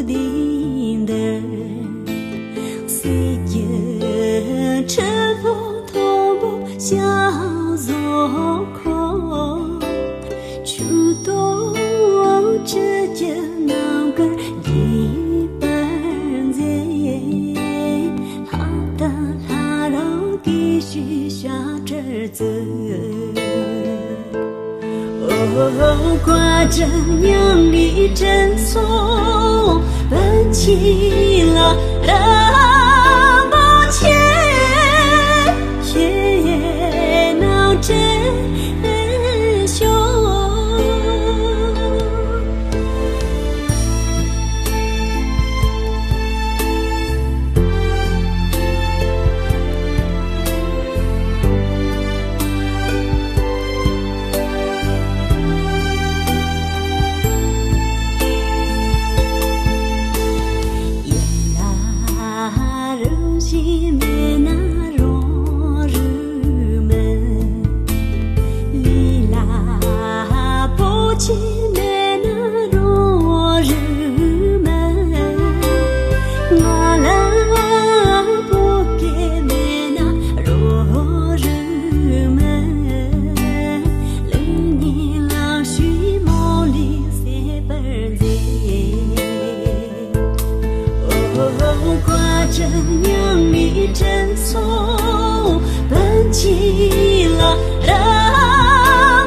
定的，岁月沉浮同步小若空，触动之间那个一般人，他的他让继续下着走。挂着娘的珍送，奔起了人不前，也闹真凶。挂着娘的珍送，奔起了人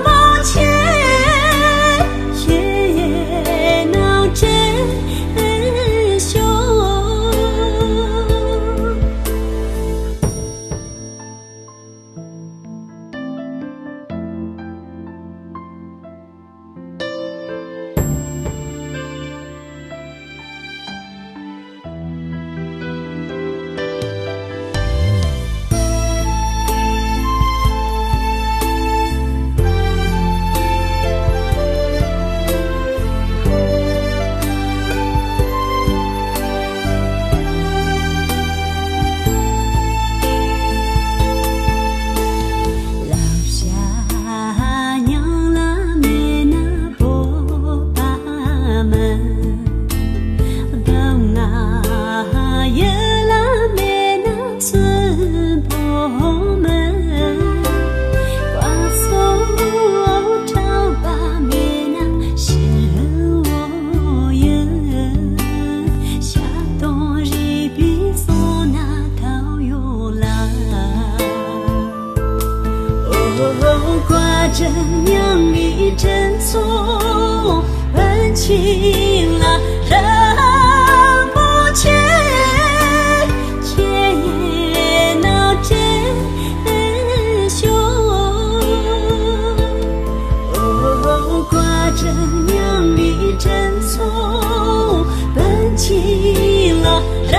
不前，也闹真凶。挂着娘的珍送，奔起了人不前，也闹真凶。挂着娘的珍送，奔起了人